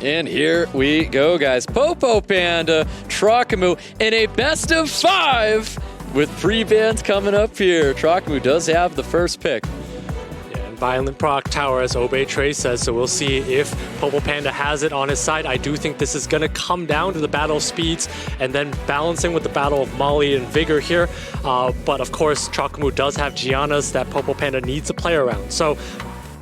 And here we go, guys. POPOPANDA, TROKAMOO, in a best of 5 with pre-bans coming up here. TROKAMOO does have the first pick. Violent proc tower, as Obey Trey says, so we'll see if POPOPANDA has it on his side. I do think this is going to come down to the battle of speeds and then balancing with the battle of Molly and Vigor here. But of course, TROKAMOO does have Gianna's that POPOPANDA needs to play around. So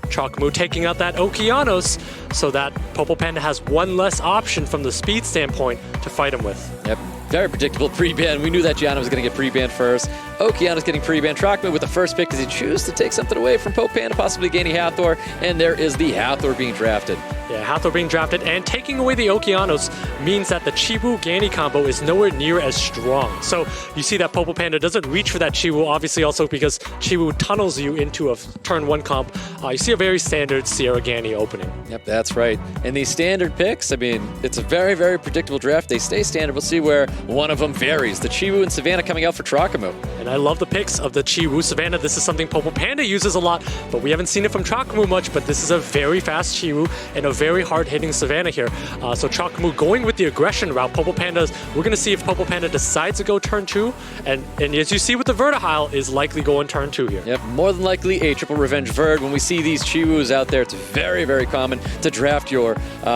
TROKAMOO taking out that Okeanos so that POPOPANDA has one less option from the speed standpoint to fight him with. Yep, very predictable pre-ban. We knew that Gianna was going to get pre-banned first. Okeanos getting pre-banned. TROKAMOO with the first pick. Does he choose to take something away from POPOPANDA, possibly gaining Hathor? And there is the Hathor being drafted. Yeah, Hathor being drafted, and taking away the Okeanos means that the Chiwu-Gani combo is nowhere near as strong. So you see that POPOPANDA doesn't reach for that Chiwu, obviously also because Chiwu tunnels you into a turn 1 comp. You see a very standard Sierra-Gani opening. Yep, that's right. And these standard picks, I mean, it's a very, very predictable draft. They stay standard. We'll see where one of them varies. The Chiwu and Savannah coming out for TROKAMOO. And I love the picks of the Chiwu Savannah. This is something POPOPANDA uses a lot, but we haven't seen it from TROKAMOO much, but this is a very fast Chiwu and a very hard-hitting Savannah here. So TROKAMOO going with the aggression route. POPOPANDA's, we're going to see if POPOPANDA decides to go turn 2, and as you see with the Vertihile, is likely going turn 2 here. Yep, more than likely a triple revenge Verd. When we see these Chiwus out there, it's very, very common to draft your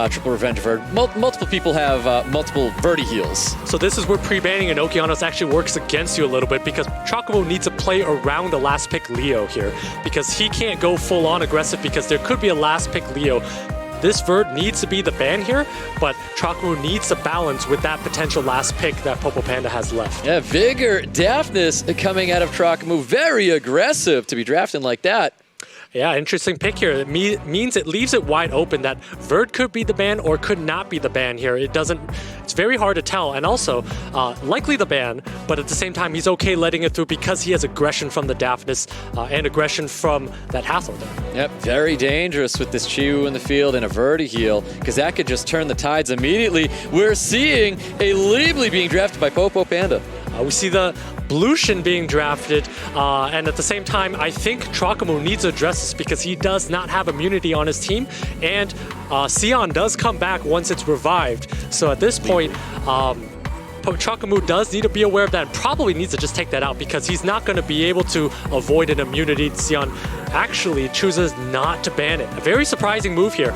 triple revenge Verd. Multiple people have multiple Verdi heals. So this is where pre-banning an Okeanos actually works against you a little bit, because TROKAMOO needs to play around the last pick Leo here, because he can't go full-on aggressive because there could be a last pick Leo. This Verd needs to be the ban here, but TROKAMOO needs to balance with that potential last pick that POPOPANDA has left. Yeah, Vigor, Daphnis coming out of TROKAMOO, very aggressive to be drafting like that. Yeah, interesting pick here. It means it leaves it wide open that Verd could be the ban or could not be the ban here. It's very hard to tell, and also likely the ban, but at the same time he's okay letting it through because he has aggression from the Daphnis and aggression from that Hathor there. Yep, very dangerous with this Chiwu in the field and a Verdi heal, because that could just turn the tides immediately. We're seeing a Leebly being drafted by POPOPANDA. We see the Blution being drafted, and at the same time, I think TROKAMOO needs to address this because he does not have immunity on his team, and Sion does come back once it's revived. So at this point, TROKAMOO does need to be aware of that and probably needs to just take that out because he's not going to be able to avoid an immunity. Sion actually chooses not to ban it. A very surprising move here.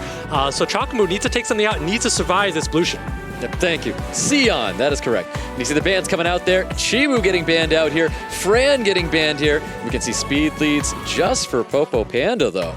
So TROKAMOO needs to take something out, needs to survive this Blution. Yep, thank you. Sion, that is correct. And you see the bans coming out there. Chiwu getting banned out here. Fran getting banned here. We can see speed leads just for POPOPANDA, though.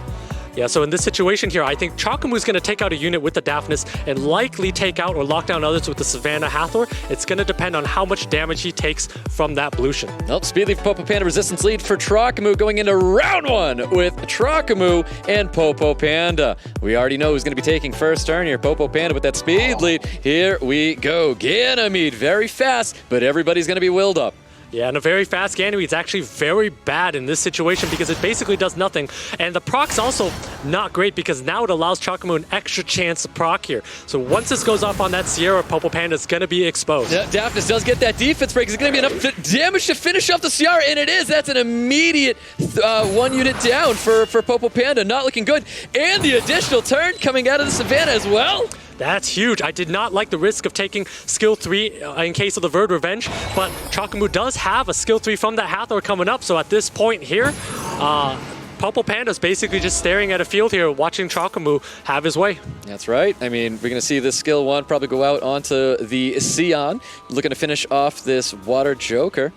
Yeah, so in this situation here, I think TROKAMOO is going to take out a unit with the Daphnis and likely take out or lock down others with the Savannah Hathor. It's going to depend on how much damage he takes from that Blution. Nope, speed lead for POPOPANDA, resistance lead for TROKAMOO going into round 1 with TROKAMOO and POPOPANDA. We already know who's going to be taking first turn here. POPOPANDA with that speed lead. Here we go. Ganymede, very fast, but everybody's going to be willed up. Yeah, and a very fast Ganymede is actually very bad in this situation because it basically does nothing. And the proc's also not great because now it allows TROKAMOO an extra chance to proc here. So once this goes off on that Sierra, POPOPANDA is going to be exposed. Yeah, Daphnis does get that defense break. Is it going to be enough damage to finish off the Sierra? And it is. That's an immediate 1 unit down for POPOPANDA. Not looking good. And the additional turn coming out of the Savannah as well. That's huge. I did not like the risk of taking skill 3 in case of the Verd Revenge, but TROKAMOO does have a skill 3 from that Hathor coming up, so at this point here, POPOPANDA is basically just staring at a field here, watching TROKAMOO have his way. That's right. I mean, we're going to see this skill 1 probably go out onto the Sion, looking to finish off this Water Joker.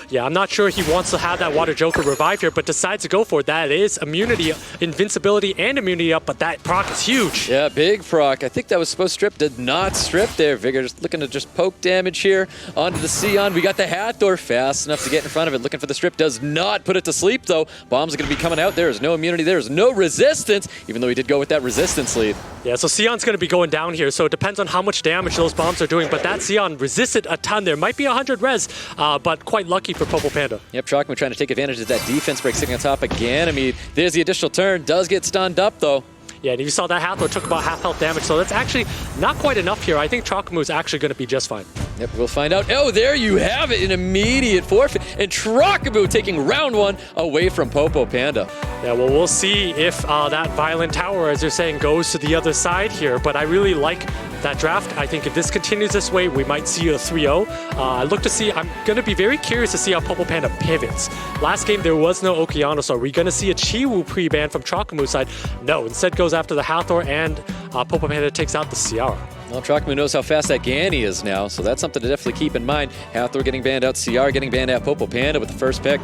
Yeah, I'm not sure he wants to have that Water Joker revive here, but decides to go for it. That is immunity, invincibility, and immunity up, but that proc is huge. Yeah, big proc. I think that was supposed to strip. Did not strip there. Vigor just looking to just poke damage here onto the Sion. We got the Hathor fast enough to get in front of it. Looking for the strip. Does not put it to sleep, though. Bombs are going to be coming out. There is no immunity. There is no resistance, even though he did go with that resistance lead. Yeah, so Sion's going to be going down here, so it depends on how much damage those bombs are doing, but that Sion resisted a ton there. Might be 100 res, but quite lucky for POPOPANDA. Yep, TROKAMOO trying to take advantage of that defense break sitting on top of Ganymede. There's the additional turn. Does get stunned up, though. Yeah, and you saw that Hathor took about half health damage, so that's actually not quite enough here. I think TROKAMOO is actually going to be just fine. Yep, we'll find out. Oh, there you have it, an immediate forfeit. And TROKAMOO taking round 1 away from POPOPANDA. Yeah, well, we'll see if that Violent Tower, as you're saying, goes to the other side here. But I really like that draft. I think if this continues this way, we might see a 3-0. I look to see, I'm going to be very curious to see how POPOPANDA pivots. Last game, there was no Okeanos. Are we going to see a Chiwu pre-ban from TROKAMOO's side? No, instead goes after the Hathor, and POPOPANDA takes out the Ciara. Well, TROKAMOO knows how fast that Ganny is now, so that's something to definitely keep in mind. Hathor getting banned out, CR getting banned out, POPOPANDA with the first pick.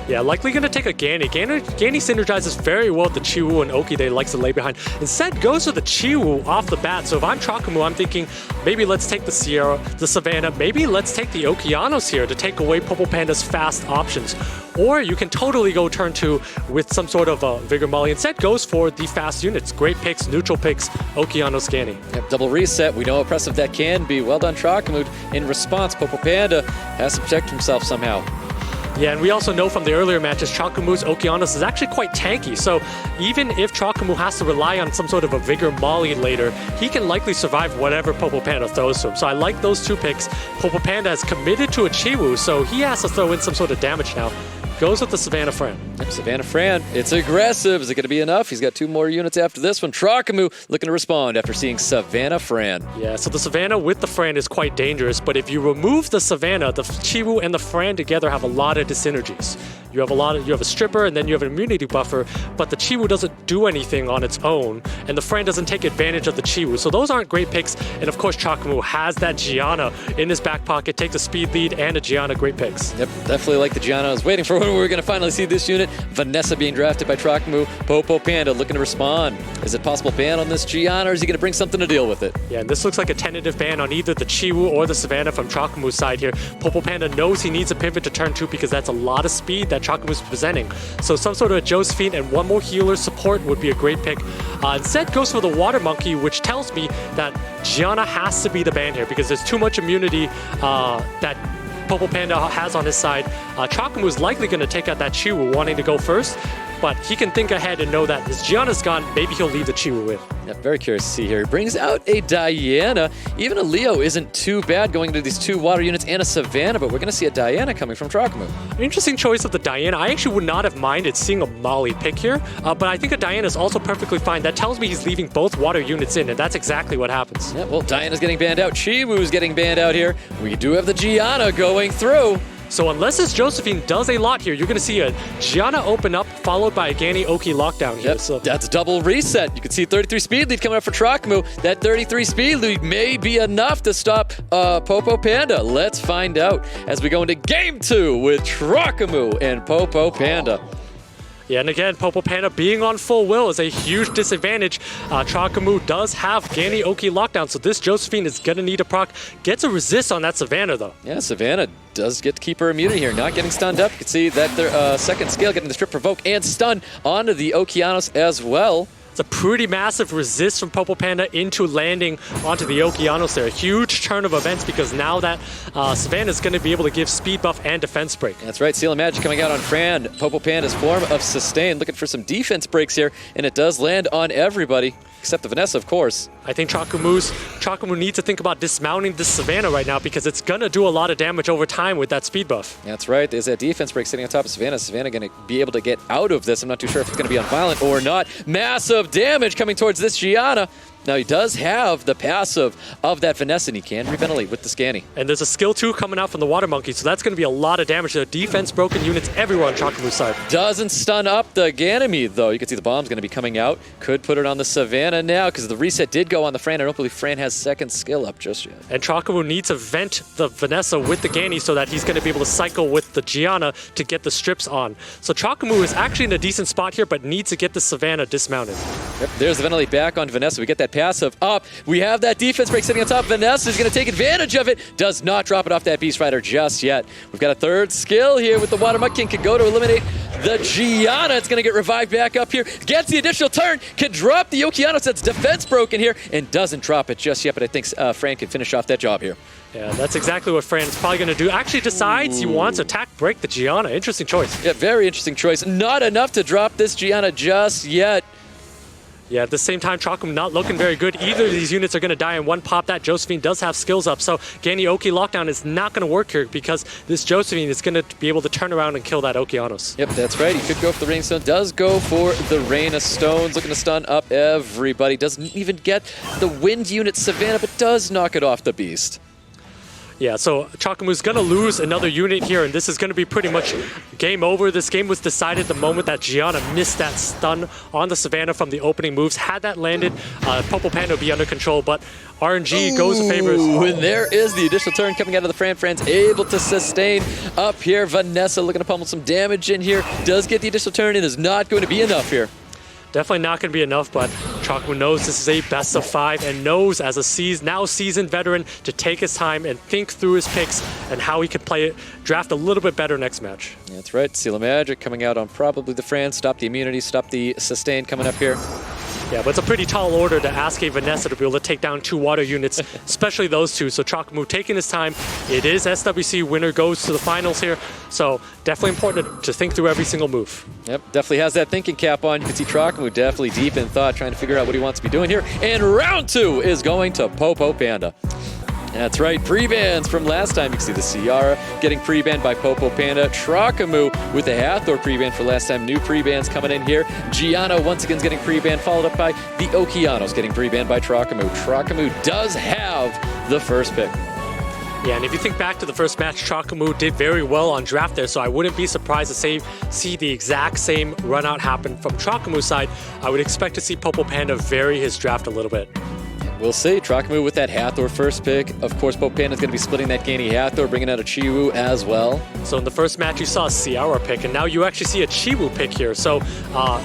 Yeah, likely going to take a Ganny. Ganny synergizes very well with the Chiwu and Oki that he likes to lay behind. Instead, goes with the Chiwu off the bat. So if I'm TROKAMOO, I'm thinking maybe let's take the Sierra, the Savannah, maybe let's take the Okeanos here to take away POPOPANDA's fast options. Or you can totally go turn 2 with some sort of Vigor Molly. Instead, goes for the fast units. Great picks, neutral picks, Okeanos, Ganny. Yep, double reset. We know how impressive that can be. Well done, TROKAMOO. In response, POPOPANDA has to protect himself somehow. Yeah, and we also know from the earlier matches, TROKAMOO's Okeanos is actually quite tanky. So even if TROKAMOO has to rely on some sort of a Vigor Molly later, he can likely survive whatever POPOPANDA throws to him. So I like those 2 picks. POPOPANDA has committed to a Chiwu, so he has to throw in some sort of damage now. Goes with the Savannah Fran. Yep, Savannah Fran, it's aggressive. Is it going to be enough? He's got 2 more units after this one. TROKAMOO looking to respond after seeing Savannah Fran. Yeah, so the Savannah with the Fran is quite dangerous, but if you remove the Savannah, the Chiwu and the Fran together have a lot of dyssynergies. You have a stripper and then you have an immunity buffer, but the Chiwu doesn't do anything on its own, and the Fran doesn't take advantage of the Chiwu. So those aren't great picks, and of course TROKAMOO has that Gianna in his back pocket, takes a speed lead and a Gianna, great picks. Yep, definitely like the Gianna. I was waiting for when we were going to finally see this unit. Vanessa being drafted by TROKAMOO. POPOPANDA looking to respond. Is it possible ban on this Gianna, or is he going to bring something to deal with it? Yeah, and this looks like a tentative ban on either the Chiwu or the Savannah from TROKAMOO's side here. POPOPANDA knows he needs a pivot to turn 2 because that's a lot of speed that TROKAMOO's presenting. So some sort of a Josephine and 1 more healer support would be a great pick. Instead goes for the Water Monkey, which tells me that Gianna has to be the ban here because there's too much immunity that POPOPANDA has on his side. TROKAMOO is likely going to take out that Chiwu, wanting to go first, but he can think ahead and know that his Gianna's gone, maybe he'll leave the Chiwu in. Yeah, very curious to see here. He brings out a Diana. Even a Leo isn't too bad going into these 2 water units and a Savannah, but we're going to see a Diana coming from TROKAMOO. Interesting choice of the Diana. I actually would not have minded seeing a Molly pick here, but I think a Diana is also perfectly fine. That tells me he's leaving both water units in, and that's exactly what happens. Yeah, well, Diana's getting banned out. Chiwu's getting banned out here. We do have the Gianna going through. So unless this Josephine does a lot here, you're going to see a Gianna open up, followed by a Ganny Oki lockdown here. Yep, so that's double reset. You can see 33 speed lead coming up for TROKAMOO. That 33 speed lead may be enough to stop POPOPANDA. Let's find out as we go into game 2 with TROKAMOO and POPOPANDA. Yeah, and again, POPOPANDA being on full will is a huge disadvantage. TROKAMOO does have Ganny Oki lockdown, so this Josephine is going to need a proc. Gets a resist on that Savannah, though. Yeah, Savannah does get to keep her immunity here, not getting stunned up. You can see that their second skill getting the strip provoke and stun onto the Okeanos as well. It's a pretty massive resist from POPOPANDA into landing onto the Okeanos there. A huge turn of events because now that Savannah is going to be able to give speed buff and defense break. That's right, Seal of Magic coming out on Fran. POPOPANDA's form of sustain, looking for some defense breaks here, and it does land on everybody. Except the Vanessa, of course. I think TROKAMOO needs to think about dismounting this Savannah right now because it's going to do a lot of damage over time with that speed buff. That's right. There's that defense break sitting on top of Savannah. Savannah going to be able to get out of this. I'm not too sure if it's going to be on violent or not. Massive damage coming towards this Gianna. Now, he does have the passive of that Vanessa, and he can reventilate with the Scanny. And there's a skill 2 coming out from the Water Monkey, so that's going to be a lot of damage. There are defense broken units everywhere on TROKAMOO's side. Doesn't stun up the Ganymede, though. You can see the bomb's going to be coming out. Could put it on the Savannah now, because the reset did go on the Fran. I don't believe Fran has second skill up just yet. And TROKAMOO needs to vent the Vanessa with the Ganny so that he's going to be able to cycle with the Gianna to get the strips on. So TROKAMOO is actually in a decent spot here, but needs to get the Savannah dismounted. Yep, there's the ventilate back on Vanessa. We get that passive up. We have that defense break sitting on top. Vanessa is going to take advantage of it. Does not drop it off that Beast Rider just yet. We've got a third skill here with the Water Muck King. Can go to eliminate the Gianna. It's going to get revived back up here. Gets the additional turn. Can drop the Okeanos. That's defense broken here. And doesn't drop it just yet. But I think Fran can finish off that job here. Yeah, that's exactly what Fran is probably going to do. Actually decides he wants to attack break the Gianna. Interesting choice. Yeah, very interesting choice. Not enough to drop this Gianna just yet. Yeah, at the same time, TROKAMOO not looking very good. Either of these units are going to die in one pop. That Josephine does have skills up, so Gani Oki lockdown is not going to work here because this Josephine is going to be able to turn around and kill that Okeanos. Yep, that's right. He could go for the Rain Stone. Does go for the Rain of Stones. Looking to stun up everybody. Doesn't even get the Wind unit Savannah, but does knock it off the Beast. Yeah, so TROKAMOO's going to lose another unit here, and this is going to be pretty much game over. This game was decided the moment that Gianna missed that stun on the Savannah from the opening moves. Had that landed, POPOPANDA would be under control, but RNG goes in favor. And there is the additional turn coming out of the Fran. Fran's able to sustain up here. Vanessa looking to pummel some damage in here. Does get the additional turn and is not going to be enough here. Definitely not going to be enough, but TROKAMOO knows this is a best of 5 and knows as a now seasoned veteran to take his time and think through his picks and how he could play it, draft a little bit better next match. That's right. Seal of Magic coming out on probably the Fran. Stop the immunity, stop the sustain coming up here. Yeah, but it's a pretty tall order to ask a Vanessa to be able to take down 2 water units, especially those 2. So TROKAMOO taking his time. It is SWC. Winner goes to the finals here. So definitely important to think through every single move. Yep, definitely has that thinking cap on. You can see TROKAMOO definitely deep in thought, trying to figure out what he wants to be doing here. And round 2 is going to POPOPANDA. That's right, pre-bans from last time. You can see the Ciara getting pre-banned by POPOPANDA. TROKAMOO with the Hathor pre-ban for last time. New pre-bans coming in here. Gianna once again is getting pre-banned, followed up by the Okeanos getting pre-banned by TROKAMOO. TROKAMOO does have the first pick. Yeah, and if you think back to the first match, TROKAMOO did very well on draft there, so I wouldn't be surprised to see the exact same run out happen from TROKAMOO's side. I would expect to see POPOPANDA vary his draft a little bit. We'll see. TROKAMOO with that Hathor first pick. Of course, POPOPANDA is going to be splitting that Gani Hathor, bringing out a Chiwu as well. So in the first match, you saw a Ciara pick, and now you actually see a Chiwu pick here. So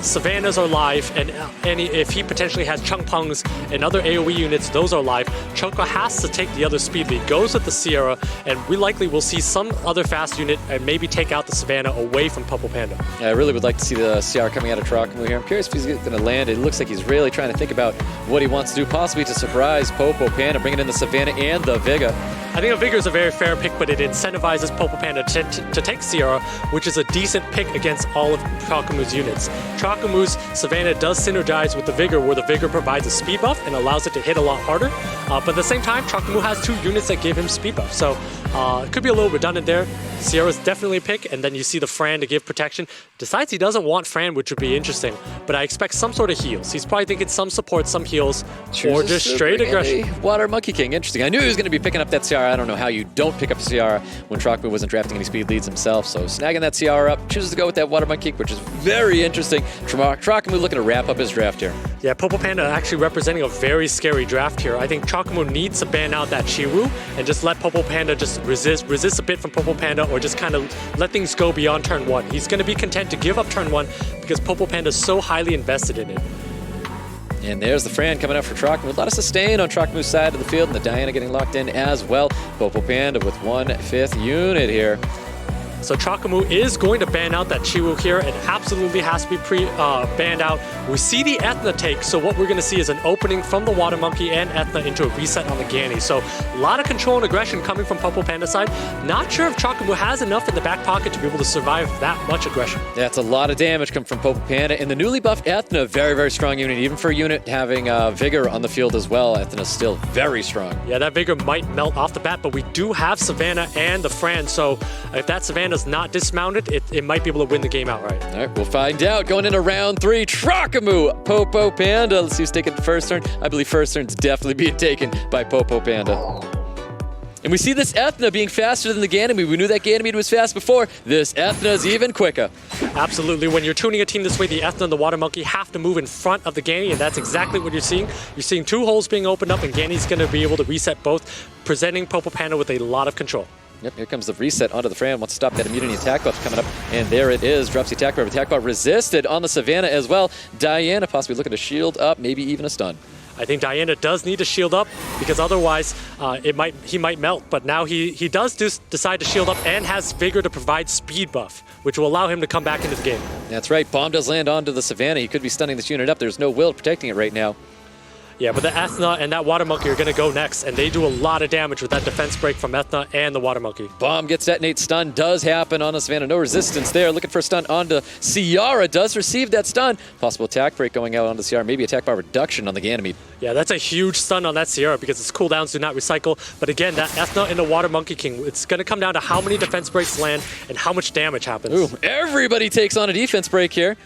Savannahs are live, and if he potentially has Chungpungs and other AoE units, those are live. Chunka has to take the other speed lead, goes with the Ciara, and we likely will see some other fast unit and maybe take out the Savannah away from POPOPANDA. Yeah, I really would like to see the Ciara coming out of TROKAMOO here. I'm curious if he's going to land. It looks like he's really trying to think about what he wants to do, possibly to surprise POPOPANDA, bringing in the Savannah and the Vega. I think a Vigor is a very fair pick, but it incentivizes POPOPANDA to take Ciara, which is a decent pick against all of TROKAMOO's units. TROKAMOO's Savannah does synergize with the Vigor, where the Vigor provides a speed buff and allows it to hit a lot harder. But at the same time, TROKAMOO has 2 units that give him speed buff, so it could be a little redundant there. Ciara's definitely a pick, and then you see the Fran to give protection. Decides he doesn't want Fran, which would be interesting, but I expect some sort of heals. He's probably thinking some support, some heals, or just straight aggression. Water Monkey King, interesting. I knew he was going to be picking up that Ciara. I don't know how you don't pick up Ciara when TROKAMOO wasn't drafting any speed leads himself. So snagging that Ciara up, chooses to go with that Water Monkey King, which is very interesting. TROKAMOO looking to wrap up his draft here. Yeah, POPOPANDA actually representing a very scary draft here. I think TROKAMOO needs to ban out that Chiwu and just let POPOPANDA just resist a bit from POPOPANDA, or just kind of let things go beyond turn 1. He's going to be content to give up turn 1 because POPOPANDA is so highly invested in it. And there's the Fran coming up for TROKAMOO. A lot of sustain on TROKAMOO's side of the field, and the Diana getting locked in as well. POPOPANDA with 1/5 unit here. So TROKAMOO is going to ban out that Chiwu here. It absolutely has to be banned out. We see the Ethna take, so what we're going to see is an opening from the Water Monkey and Ethna into a reset on the Gani. So a lot of control and aggression coming from POPOPANDA's side. Not sure if TROKAMOO has enough in the back pocket to be able to survive that much aggression. That's a lot of damage coming from POPOPANDA. And the newly buffed Ethna, very, very strong unit. Even for a unit having Vigor on the field as well, Ethna's still very strong. Yeah, that Vigor might melt off the bat, but we do have Savannah and the Fran, so if that Savannah's not dismounted, it might be able to win the game outright. All right, we'll find out. Going into round 3, TROKAMOO, POPOPANDA. Let's see who's taking the first turn. I believe first turn's definitely being taken by POPOPANDA. And we see this Ethna being faster than the Ganymede. We knew that Ganymede was fast before. This Ethna's even quicker. Absolutely. When you're tuning a team this way, the Ethna and the Water Monkey have to move in front of the Gani, and that's exactly what you're seeing. You're seeing 2 holes being opened up, and Gani's going to be able to reset both, presenting POPOPANDA with a lot of control. Yep, here comes the reset onto the Fran. Wants to stop that immunity attack buff coming up. And there it is. Drops the attack bar. Attack bar resisted on the Savannah as well. Diana possibly looking to shield up, maybe even a stun. I think Diana does need to shield up because otherwise he might melt. But now he does decide to shield up and has Vigor to provide speed buff, which will allow him to come back into the game. That's right. Bomb does land onto the Savannah. He could be stunning this unit up. There's no will protecting it right now. Yeah, but the Ethna and that Water Monkey are going to go next, and they do a lot of damage with that defense break from Ethna and the Water Monkey. Bomb gets detonated. Stun does happen on the Savannah. No resistance there. Looking for a stun onto Ciara. Does receive that stun. Possible attack break going out onto Ciara. Maybe attack bar reduction on the Ganymede. Yeah, that's a huge stun on that Ciara because its cooldowns do not recycle. But again, that Ethna and the Water Monkey King, it's going to come down to how many defense breaks land and how much damage happens. Ooh, everybody takes on a defense break here.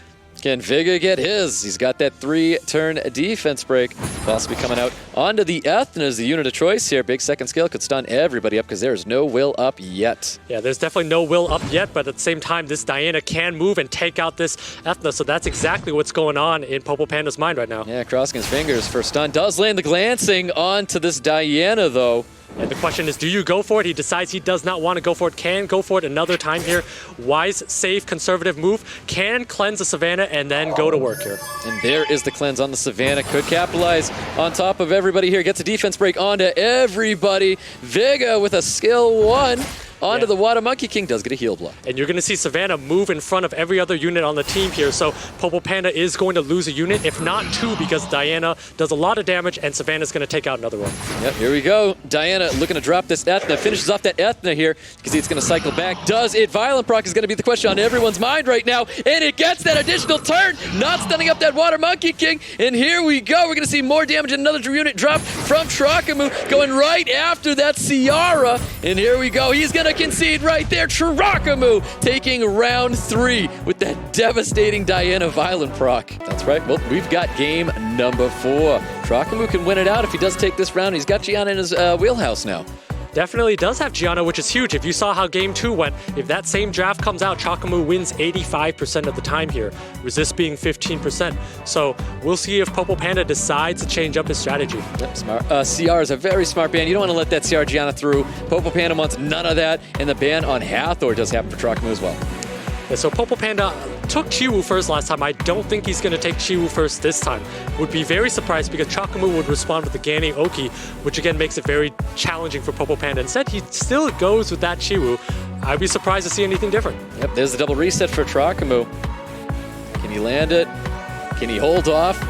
Can Viga get his? He's got that 3-turn defense break. Possibly coming out onto the Ethna as the unit of choice here. Big second scale could stun everybody up because there's no will up yet. Yeah, there's definitely no will up yet, but at the same time, this Diana can move and take out this Ethna, so that's exactly what's going on in POPOPANDA's mind right now. Yeah, crossing his fingers for stun. Does land the glancing onto this Diana, though. And the question is, do you go for it? He decides he does not want to go for it. Can go for it another time here. Wise, safe, conservative move. Can cleanse the Savannah and then go to work here. And there is the cleanse on the Savannah. Could capitalize on top of everybody here. Gets a defense break onto everybody. Viga with a skill 1. Onto the Water Monkey King, does get a heal block. And you're going to see Savannah move in front of every other unit on the team here. So POPOPANDA is going to lose a unit, if not 2, because Diana does a lot of damage and Savannah's going to take out another one. Yep, here we go. Diana looking to drop this Ethna. Finishes off that Ethna here because it's going to cycle back. Does it? Violent proc is going to be the question on everyone's mind right now. And it gets that additional turn. Not stunning up that Water Monkey King. And here we go. We're going to see more damage and another unit drop from TROKAMOO going right after that Ciara. And here we go. He's going to concede right there. TROKAMOO taking round 3 with that devastating Diana Violent proc. That's right. Well, we've got game number 4. TROKAMOO can win it out if he does take this round. He's got Gianna in his wheelhouse now. Definitely does have Gianna, which is huge. If you saw how game 2 went, if that same draft comes out, TROKAMOO wins 85% of the time here, resist being 15%. So we'll see if POPOPANDA decides to change up his strategy. Yep, smart. CR is a very smart ban. You don't want to let that CR Gianna through. POPOPANDA wants none of that, and the ban on Hathor does happen for TROKAMOO as well. Yeah, so POPOPANDA took Chiwu first last time. I don't think he's going to take Chiwu first this time. Would be very surprised because TROKAMOO would respond with the Ganny Oki, which again makes it very challenging for POPOPANDA. Instead, he still goes with that Chiwu. I'd be surprised to see anything different. Yep, there's the double reset for TROKAMOO. Can he land it? Can he hold off?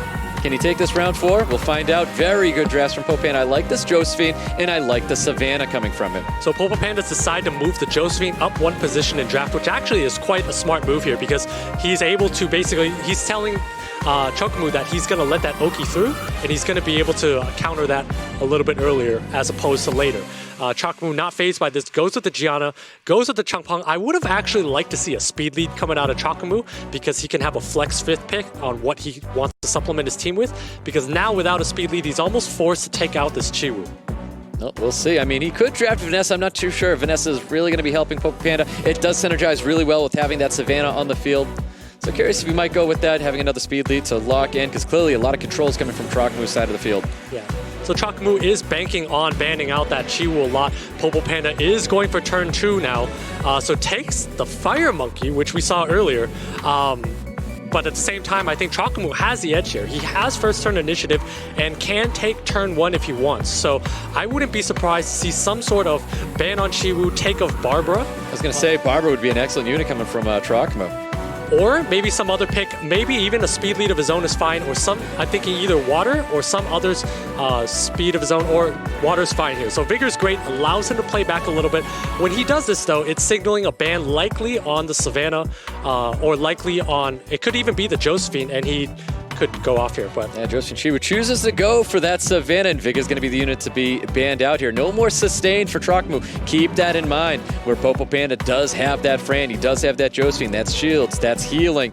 Can he take this round 4? We'll find out. Very good drafts from POPOPANDA. I like this Josephine, and I like the Savannah coming from him. So POPOPANDA's decided to move the Josephine up 1 position in draft, which actually is quite a smart move here because he's able to basically, he's telling TROKAMOO that he's going to let that Oki through, and he's going to be able to counter that a little bit earlier as opposed to later. TROKAMOO not phased by this, goes with the Gianna, goes with the Changpeng. I would have actually liked to see a speed lead coming out of TROKAMOO because he can have a flex 5th pick on what he wants to supplement his team with, because now without a speed lead, he's almost forced to take out this Chiwu. Well, we'll see. I mean, he could draft Vanessa. I'm not too sure if Vanessa is really going to be helping POPOPANDA. It does synergize really well with having that Savannah on the field. So curious if you might go with that, having another speed lead to lock in, because clearly a lot of control is coming from TROKAMOO's side of the field. Yeah. So TROKAMOO is banking on banning out that Chiwu a lot. POPOPANDA is going for turn 2 now. So takes the Fire Monkey, which we saw earlier. But at the same time, I think TROKAMOO has the edge here. He has first turn initiative and can take turn 1 if he wants. So I wouldn't be surprised to see some sort of ban on Chiwu, take of Barbara. I was going to say, Barbara would be an excellent unit coming from TROKAMOO. Or maybe some other pick, maybe even a speed lead of his own is fine, or some, I'm thinking either water or some other's speed of his own, or water's fine here. So Vigor's great, allows him to play back a little bit. When he does this though, it's signaling a ban likely on the Savannah, or likely on, it could even be the Josephine, and he could go off here, but yeah, Josephine Chiwu chooses to go for that Savannah, and Viga's going to be the unit to be banned out here. No more sustain for TROKAMOO. Keep that in mind, where POPOPANDA does have that Fran, he does have that Josephine, that's shields, that's healing.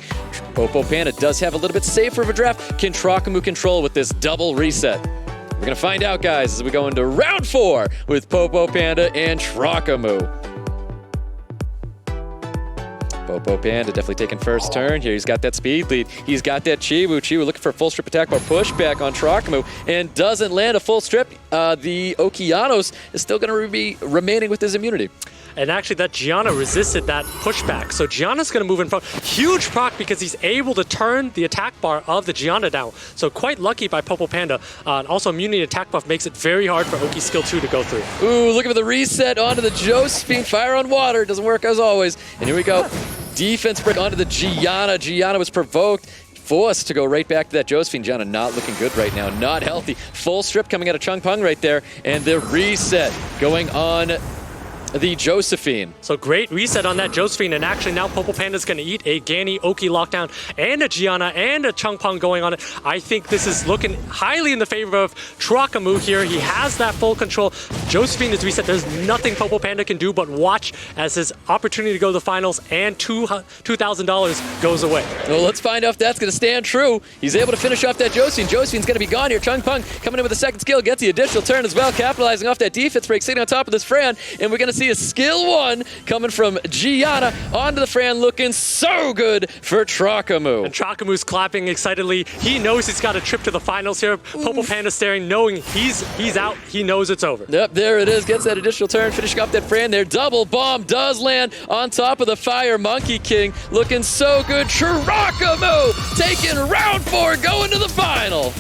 POPOPANDA does have a little bit safer of a draft. Can TROKAMOO control with this double reset? We're going to find out, guys, as we go into round 4 with POPOPANDA and TROKAMOO. POPOPANDA definitely taking first turn here. He's got that speed lead. He's got that Chiwu. Chiwu looking for a full strip attack bar pushback on TROKAMOO and doesn't land a full strip. The Okeanos is still going to be remaining with his immunity. And actually that Gianna resisted that pushback. So Gianna's going to move in front. Huge proc because he's able to turn the attack bar of the Gianna down. So quite lucky by POPOPANDA. And also immunity attack buff makes it very hard for Oki skill 2 to go through. Ooh, looking for the reset onto the Josephine. Fire on water. Doesn't work as always. And here we go. Defense break onto the Gianna. Gianna was provoked. forced to go right back to that Josephine. Gianna not looking good right now, not healthy. Full strip coming out of Chung Peng right there, and the reset going on the Josephine. So great reset on that Josephine, and actually now POPOPANDA's going to eat a Gani Oki lockdown and a Gianna and a Chung Peng going on it. I think this is looking highly in the favor of TROKAMOO here. He has that full control. Josephine is reset. There's nothing POPOPANDA can do but watch as his opportunity to go to the finals and $2,000 goes away. Well, let's find out if that's going to stand true. He's able to finish off that Josephine. Josephine's going to be gone here. Chung Peng coming in with a second skill, gets the additional turn as well, capitalizing off that defense break, sitting on top of this Fran, and we're going to see a skill one coming from Gianna onto the Fran, looking so good for TROKAMOO. And TROKAMOO's clapping excitedly. He knows he's got a trip to the finals here. POPOPANDA staring, knowing he's out. He knows it's over. Yep, there it is. Gets that additional turn, finishing off that Fran there. Double bomb does land on top of the Fire Monkey King. Looking so good. TROKAMOO taking round 4, going to the final.